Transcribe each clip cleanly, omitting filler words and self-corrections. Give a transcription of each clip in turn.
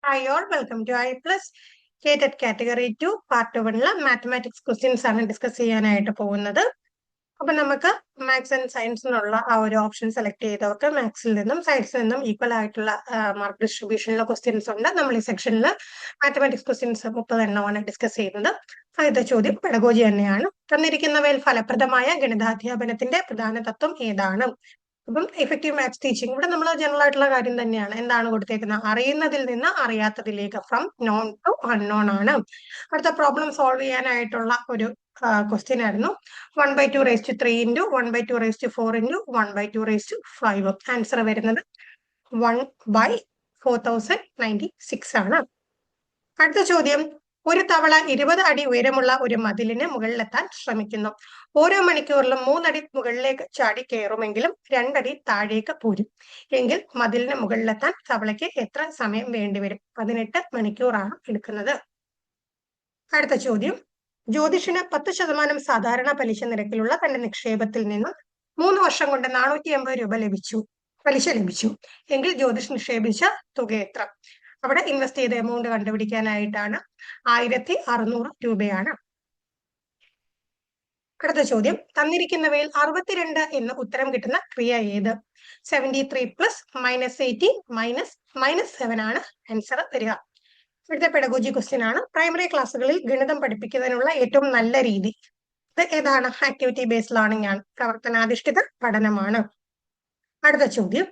Hi all, welcome to I Plus KTET Category 2 Part 1 mathematics questions ആണ് discuss ചെയ്യാനായിട്ട് പോകുന്നത്. അപ്പൊ നമുക്ക് മാത്സ് ആൻഡ് സയൻസിനുള്ള ആ ഒരു ഓപ്ഷൻ സെലക്ട് ചെയ്തവർക്ക് മാത്സിൽ നിന്നും സയൻസിൽ നിന്നും ഈക്വൽ ആയിട്ടുള്ള മാർക്ക് ഡിസ്ട്രിബ്യൂഷനിലെ ക്വസ്റ്റ്യൻസ് ഉണ്ട്. നമ്മൾ ഈ സെക്ഷനിൽ മാത്തമാറ്റിക്സ് ക്വസ്റ്റ്യൻസ് 30 എണ്ണമാണ് ഡിസ്കസ് ചെയ്യുന്നത്. ആദ്യത്തെ ചോദ്യം പെഡഗോജി തന്നെയാണ്. തന്നിരിക്കുന്നവയിൽ ഫലപ്രദമായ ഗണിതാധ്യാപനത്തിന്റെ പ്രധാന തത്വം ഏതാണ്? അപ്പം എഫക്റ്റീവ് മാത്സ് ടീച്ചിങ് ഇവിടെ നമ്മൾ ജനറൽ ആയിട്ടുള്ള കാര്യം തന്നെയാണ്. എന്താണ് കൊടുത്തേക്കുന്നത്? അറിയുന്നതിൽ നിന്ന് അറിയാത്തതിലേക്ക്, ഫ്രം നോൺ ടു അൺനോൺ ആണ്. അടുത്ത പ്രോബ്ലം സോൾവ് ചെയ്യാനായിട്ടുള്ള ഒരു ക്വസ്റ്റ്യൻ ആയിരുന്നു. 1/2 × 3 ഇൻറ്റു 1/2 × 4 ഇൻറ്റു 1/2 × 5. ആൻസർ വരുന്നത് 1/4096 ആണ്. അടുത്ത ചോദ്യം, ഒരു തവള 20 അടി ഉയരമുള്ള ഒരു മതിലിന് മുകളിലെത്താൻ ശ്രമിക്കുന്നു. ഓരോ മണിക്കൂറിലും 3 അടി മുകളിലേക്ക് ചാടി കയറുമെങ്കിലും 2 അടി താഴേക്ക് പോരും എങ്കിൽ മതിലിന് മുകളിലെത്താൻ തവളയ്ക്ക് എത്ര സമയം വേണ്ടിവരും? 18 മണിക്കൂറാണ് എടുക്കുന്നത്. അടുത്ത ചോദ്യം, ജ്യോതിഷിന് 10% സാധാരണ പലിശ നിരക്കിലുള്ള തന്റെ നിക്ഷേപത്തിൽ നിന്നും 3 വർഷം കൊണ്ട് 480 രൂപ പലിശ ലഭിച്ചു എങ്കിൽ ജ്യോതിഷ് നിക്ഷേപിച്ച തുക എത്ര? അവിടെ ഇൻവെസ്റ്റ് ചെയ്ത എമൗണ്ട് കണ്ടുപിടിക്കാനായിട്ടാണ് 1600 രൂപയാണ്. അടുത്ത ചോദ്യം, തന്നിരിക്കുന്നവയിൽ 62 എന്ന് ഉത്തരം കിട്ടുന്ന ക്രിയ ഏത്? 73 + -18 -7 ആണ് ആൻസർ വരിക. ഇവിടുത്തെ പെഡഗോജി ക്വസ്റ്റ്യൻ ആണ്. പ്രൈമറി ക്ലാസ്സുകളിൽ ഗണിതം പഠിപ്പിക്കുന്നതിനുള്ള ഏറ്റവും നല്ല രീതി ഇത് ഏതാണ്? ആക്ടിവിറ്റി ബേസ്ഡ് ലേണിംഗ് ആണ്, പ്രവർത്തനാധിഷ്ഠിത പഠനമാണ്. അടുത്ത ചോദ്യം,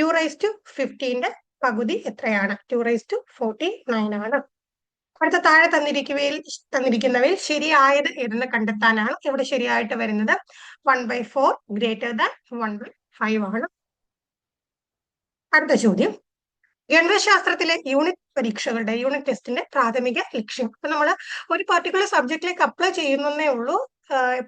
2/15 പകുതി എത്രയാണ്? 2/49 ആണ്. അടുത്ത താഴെ തന്നിരിക്കുന്നവയിൽ ശരിയായത് ഏതെന്ന് കണ്ടെത്താനാണ്. ഇവിടെ ശരിയായിട്ട് വരുന്നത് 1/4 > 1/5 ആണ്. അടുത്ത ചോദ്യം, ഗണിതശാസ്ത്രത്തിലെ യൂണിറ്റ് ടെസ്റ്റിന്റെ പ്രാഥമിക ലക്ഷ്യം. അപ്പൊ നമ്മൾ ഒരു പർട്ടിക്കുലർ സബ്ജക്റ്റിലേക്ക് അപ്ലൈ ചെയ്യുന്നേ ഉള്ളൂ.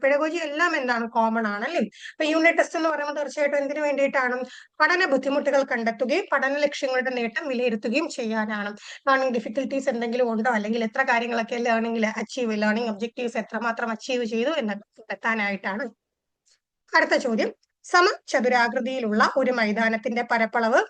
പെഡഗോജി എല്ലാം എന്താണ്? കോമൺ ആണ് അല്ലേ? അപ്പൊ യൂണിറ്റ് ടെസ്റ്റ് എന്ന് പറയുമ്പോൾ തീർച്ചയായിട്ടും എന്തിനു വേണ്ടിയിട്ടാണ്? പഠന ബുദ്ധിമുട്ടുകൾ കണ്ടെത്തുകയും പഠന ലക്ഷ്യങ്ങളുടെ നേട്ടം വിലയിരുത്തുകയും ചെയ്യാനാണ്. ലേണിംഗ് ഡിഫിക്കൽട്ടീസ് എന്തെങ്കിലും ഉണ്ടോ, അല്ലെങ്കിൽ എത്ര കാര്യങ്ങളൊക്കെ ലേണിംഗ് ഒബ്ജക്റ്റീവ്സ് എത്രമാത്രം അച്ചീവ് ചെയ്തു എന്ന് കണ്ടെത്താനായിട്ടാണ്. അടുത്ത ചോദ്യം, സമചതുരാകൃതിയിലുള്ള ഒരു മൈതാനത്തിന്റെ പരപ്പളവ്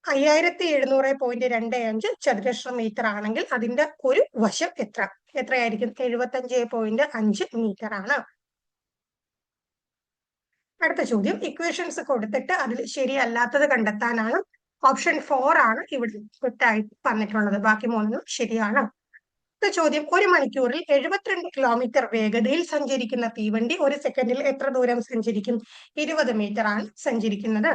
5700.25 ചതുരശ്ര മീറ്റർ ആണെങ്കിൽ അതിന്റെ ഒരു വശം എത്രയായിരിക്കും? 75.5 മീറ്റർ ആണ്. അടുത്ത ചോദ്യം, ഇക്വേഷൻസ് കൊടുത്തിട്ട് അതിൽ ശരിയല്ലാത്തത് കണ്ടെത്താനാണ്. ഓപ്ഷൻ 4 ആണ് ഇവിടെ തെറ്റായിട്ട് വന്നിട്ടുള്ളത്. ബാക്കി 3 ശരിയാണ്. അടുത്ത ചോദ്യം, ഒരു മണിക്കൂറിൽ 72 കിലോമീറ്റർ വേഗതയിൽ സഞ്ചരിക്കുന്ന തീവണ്ടി ഒരു സെക്കൻഡിൽ എത്ര ദൂരം സഞ്ചരിക്കും? 20 മീറ്റർ ആണ് സഞ്ചരിക്കുന്നത്.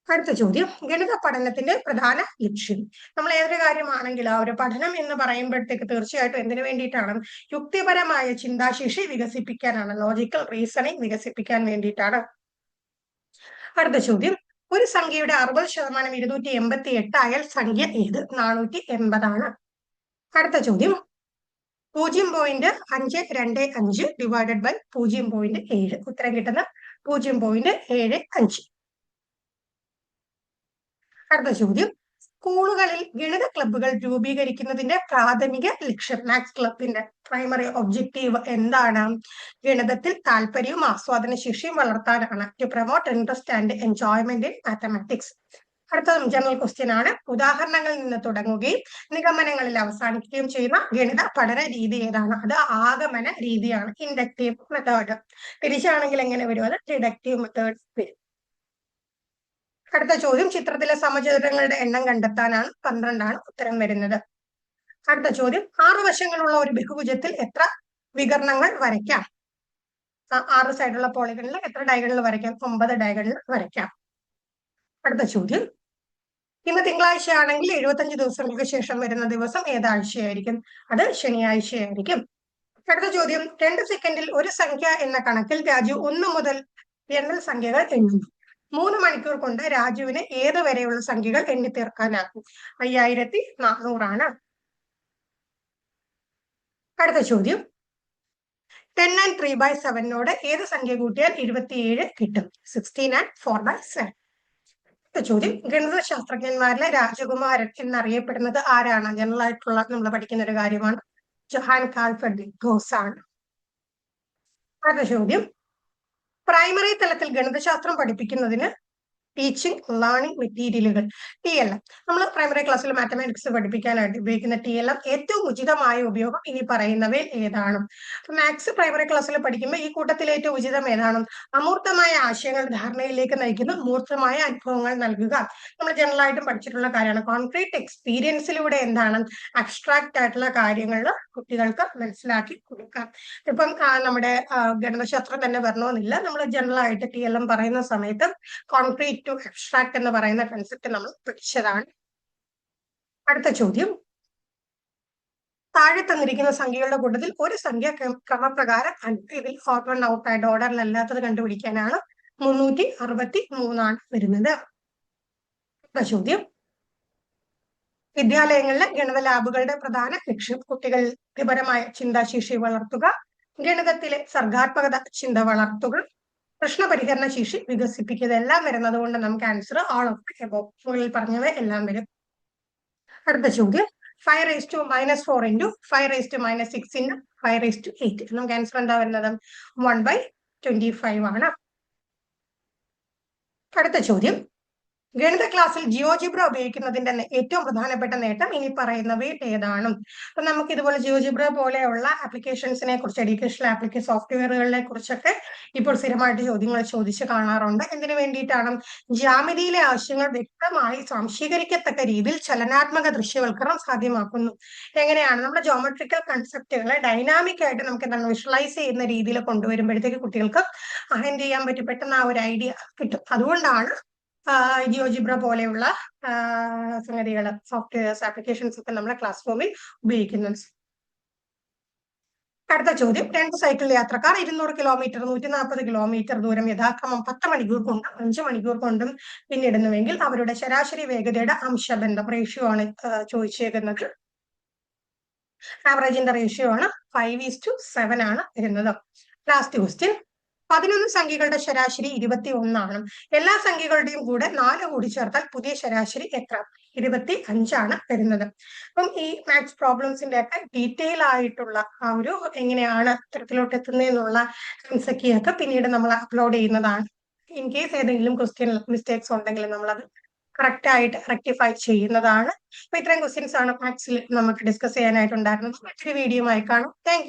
അടുത്ത ചോദ്യം, ഗണിത പഠനത്തിന്റെ പ്രധാന ലക്ഷ്യം. നമ്മൾ ഏതൊരു കാര്യമാണെങ്കിലും ആ ഒരു പഠനം എന്ന് പറയുമ്പോഴത്തേക്ക് തീർച്ചയായിട്ടും എന്തിനു വേണ്ടിയിട്ടാണ്? യുക്തിപരമായ ചിന്താശേഷി വികസിപ്പിക്കാനാണ്, ലോജിക്കൽ റീസണിങ് വികസിപ്പിക്കാൻ വേണ്ടിയിട്ടാണ്. അടുത്ത ചോദ്യം, ഒരു സംഖ്യയുടെ 60% 288 ആയാൽ സംഖ്യ ഏത്? 480 ആണ്. അടുത്ത ചോദ്യം, 0.525 ഡിവൈഡഡ് ബൈ 0.7. ഉത്തരം കിട്ടുന്ന 0.75. അടുത്ത ചോദ്യം, സ്കൂളുകളിൽ ഗണിത ക്ലബ്ബുകൾ രൂപീകരിക്കുന്നതിന്റെ പ്രാഥമിക ലക്ഷ്യം, മാത്സ് ക്ലബിന്റെ പ്രൈമറി ഒബ്ജക്റ്റീവ് എന്താണ്? ഗണിതത്തിൽ താല്പര്യവും ആസ്വാദന ശേഷിയും വളർത്താനാണ്. To promote interest and enjoyment in mathematics. അടുത്തതും ജനറൽ ക്വസ്റ്റ്യൻ ആണ്. ഉദാഹരണങ്ങളിൽ നിന്ന് തുടങ്ങുകയും നിഗമനങ്ങളിൽ അവസാനിക്കുകയും ചെയ്യുന്ന ഗണിത പഠന രീതി ഏതാണ്? അത് ആഗമന രീതിയാണ്, ഇൻഡക്റ്റീവ് മെത്തേഡ്. തിരിച്ചാണെങ്കിൽ എങ്ങനെ വരും? അത് ഡിഡക്റ്റീവ് മെത്തേഡ് വരും. അടുത്ത ചോദ്യം, ചിത്രത്തിലെ സമചതുരങ്ങളുടെ എണ്ണം കണ്ടെത്താനാണ്. 12 ആണ് ഉത്തരം വരുന്നത്. അടുത്ത ചോദ്യം, 6 വശങ്ങളുള്ള ഒരു ബഹുഭുജത്തിൽ എത്ര വികർണങ്ങൾ വരയ്ക്കാം? 6 സൈഡുള്ള പോളിഗണിൽ എത്ര ഡയഗണൽ വരയ്ക്കാം? 9 ഡയഗണൽ വരയ്ക്കാം. അടുത്ത ചോദ്യം, ഇന്ന് തിങ്കളാഴ്ച ആണെങ്കിൽ 75 ദിവസങ്ങൾക്ക് ശേഷം വരുന്ന ദിവസം ഏതാഴ്ചയായിരിക്കും? അത് ശനിയാഴ്ചയായിരിക്കും. അടുത്ത ചോദ്യം, 2 സെക്കൻഡിൽ ഒരു സംഖ്യ എന്ന കണക്കിൽ രാജു 1 മുതൽ എണ്ണൽ സംഖ്യകൾ എണ്ണുന്നു. 3 മണിക്കൂർ കൊണ്ട് രാജുവിന് ഏത് വരെയുള്ള സംഖ്യകൾ എണ്ണി തീർക്കാനാകും? 5400 ആണ്. അടുത്ത ചോദ്യം, 10 and 3/7 ഏത് സംഖ്യ കൂട്ടിയാൽ 27 കിട്ടും? 16 and 4/7. അടുത്ത ചോദ്യം, ഗണിത ശാസ്ത്രജ്ഞന്മാരിലെ രാജകുമാരൻ എന്നറിയപ്പെടുന്നത് ആരാണ്? ജനറൽ ആയിട്ടുള്ള നമ്മൾ പഠിക്കുന്ന ഒരു കാര്യമാണ്. ജോഹാൻ കാൾ ഫ്രെഡറിക് ഗോസ് ആണ്. അടുത്ത ചോദ്യം, പ്രൈമറി തലത്തിൽ ഗണിതശാസ്ത്രം പഠിപ്പിക്കുന്നതിന് ടീച്ചിങ് ലേണിംഗ് മെറ്റീരിയലുകൾ TLM. നമ്മൾ പ്രൈമറി ക്ലാസ്സിൽ മാത്തമാറ്റിക്സ് പഠിപ്പിക്കാനായിട്ട് ഉപയോഗിക്കുന്ന TLM ഏറ്റവും ഉചിതമായ ഉപയോഗം ഇനി പറയുന്നവയിൽ ഏതാണ്? മാത്സ് പ്രൈമറി ക്ലാസ്സിൽ പഠിക്കുമ്പോൾ ഈ കൂട്ടത്തിൽ ഏറ്റവും ഉചിതം ഏതാണ്? അമൂർത്തമായ ആശയങ്ങൾ ധാരണയിലേക്ക് നയിക്കുന്ന മൂർത്തമായ അനുഭവങ്ങൾ നൽകുക. നമ്മൾ ജനറൽ ആയിട്ടും പഠിച്ചിട്ടുള്ള കാര്യമാണ്. കോൺക്രീറ്റ് എക്സ്പീരിയൻസിലൂടെ എന്താണ് അബ്സ്ട്രാക്ട് ആയിട്ടുള്ള കാര്യങ്ങൾ കുട്ടികൾക്ക് മനസ്സിലാക്കി കൊടുക്കാം. ഇപ്പം നമ്മുടെ ഗണിതശാസ്ത്രം തന്നെ വരണമെന്നില്ല. നമ്മൾ ജനറൽ ആയിട്ട് TLM പറയുന്ന സമയത്ത് കോൺക്രീറ്റ് ടു അബ്സ്ട്രാക്ട് എന്ന് പറയുന്ന കൺസെപ്റ്റ് നമ്മൾ പഠിച്ചതാണ്. അടുത്ത ചോദ്യം, താഴെ തന്നിരിക്കുന്ന സംഖ്യകളുടെ കൂട്ടത്തിൽ ഒരു സംഖ്യ ക്രമപ്രകാരം ഇതിൽ ഓപ്പൺ ഔട്ട് ആയിട്ട് ഓർഡറിലല്ലാത്തത് കണ്ടുപിടിക്കാനാണ്. 363 വരുന്നത്. അടുത്ത ചോദ്യം, വിദ്യാലയങ്ങളിലെ ഗണിത ലാബുകളുടെ പ്രധാന ലക്ഷ്യം കുട്ടികൾ ബുദ്ധിപരമായ ചിന്താശേഷി വളർത്തുക, ഗണിതത്തിലെ സർഗാത്മകത ചിന്ത വളർത്തുക, പ്രശ്നപരിഹരണ ശേഷി വികസിപ്പിക്കുക. എല്ലാം വരുന്നത് കൊണ്ട് നമുക്ക് ആൻസർ ഓൾ ഓഫ് എബോവ്, മുകളിൽ പറഞ്ഞവ എല്ലാം വരും. അടുത്ത ചോദ്യം, 5⁻⁻4 into 5⁻⁻6 into 5⁸8. നമുക്ക് ആൻസർ എന്താ വരുന്നത്? 1/25 ആണ്. അടുത്ത ചോദ്യം, ഗണിത ക്ലാസ്സിൽ ജിയോജിബ്ര ഉപയോഗിക്കുന്നതിന്റെ ഏറ്റവും പ്രധാനപ്പെട്ട നേട്ടം ഇനി പറയുന്നവയിൽ ഏതാണ്? അപ്പൊ നമുക്ക് ഇതുപോലെ ജിയോജിബ്ര പോലെയുള്ള ആപ്ലിക്കേഷൻസിനെ കുറിച്ച്, എഡ്യൂക്കേഷണൽ ആപ്ലിക്കേഷൻ സോഫ്റ്റ്വെയറുകളെ കുറിച്ചൊക്കെ ഇപ്പോൾ സ്ഥിരമായിട്ട് ചോദ്യങ്ങൾ ചോദിച്ച് കാണാറുണ്ട്. എന്തിനു വേണ്ടിയിട്ടാണ്? ജ്യാമിതിയിലെ ആശയങ്ങൾ വ്യക്തമായി സ്വാംശീകരിക്കത്തക്ക രീതിയിൽ ചലനാത്മക ദൃശ്യവൽക്കരണം സാധ്യമാക്കുന്നു. എങ്ങനെയാണ്? നമ്മുടെ ജോമെട്രിക്കൽ കൺസെപ്റ്റുകളെ ഡൈനാമിക് ആയിട്ട് നമുക്ക് എന്താണ് വിഷ്വലൈസ് ചെയ്യുന്ന രീതിയിൽ കൊണ്ടുവരുമ്പോഴത്തേക്ക് കുട്ടികൾക്ക് എന്ത് ചെയ്യാൻ പറ്റും? പെട്ടെന്ന് ആ ഒരു ഐഡിയ കിട്ടും. അതുകൊണ്ടാണ് ജിയോജിബ്ര പോലെയുള്ള സംഗതികൾ, സോഫ്റ്റ്വെയർസ്, ആപ്ലിക്കേഷൻസ് ഒക്കെ നമ്മുടെ ക്ലാസ് റൂമിൽ ഉപയോഗിക്കുന്നത്. അടുത്ത ചോദ്യം, 2 സൈക്കിൾ യാത്രക്കാർ 200 കിലോമീറ്റർ 140 കിലോമീറ്റർ ദൂരം യഥാക്രമം 10 മണിക്കൂർ കൊണ്ടും 5 മണിക്കൂർ കൊണ്ടും പിന്നിടുന്നുവെങ്കിൽ അവരുടെ ശരാശരി വേഗതയുടെ അംശബന്ധം റേഷ്യോ ആണ് ചോദിച്ചേക്കുന്നത്. ആവറേജിന്റെ റേഷ്യോ ആണ് 5:7 ആണ് വരുന്നത്. ലാസ്റ്റ് ക്വസ്റ്റ്യൻ, 11 സംഖ്യകളുടെ ശരാശരി 21 ആണ്. എല്ലാ സംഖ്യകളുടെയും കൂടെ 4 കൂടി ചേർത്താൽ പുതിയ ശരാശരി എത്ര? 25 ആണ് വരുന്നത്. അപ്പം ഈ മാത്സ് പ്രോബ്ലംസിന്റെ ഒക്കെ ഡീറ്റെയിൽ ആയിട്ടുള്ള ആ ഒരു എങ്ങനെയാണ് ഇത്തരത്തിലോട്ട് എത്തുന്നതെന്നുള്ള കൺസെപ്റ്റൊക്കെ പിന്നീട് നമ്മൾ അപ്ലോഡ് ചെയ്യുന്നതാണ്. ഇൻ കേസ് ഏതെങ്കിലും ക്വസ്റ്റ്യൻ മിസ്റ്റേക്സ് ഉണ്ടെങ്കിൽ നമ്മളത് കറക്റ്റ് ആയിട്ട് റെക്ടിഫൈ ചെയ്യുന്നതാണ്. അപ്പൊ ഇത്രയും ക്വസ്റ്റ്യൻസ് ആണ് മാത്സിൽ നമുക്ക് ഡിസ്കസ് ചെയ്യാനായിട്ടുണ്ടായിരുന്നത്. മറ്റൊരു വീഡിയോ ആയി കാണും. താങ്ക്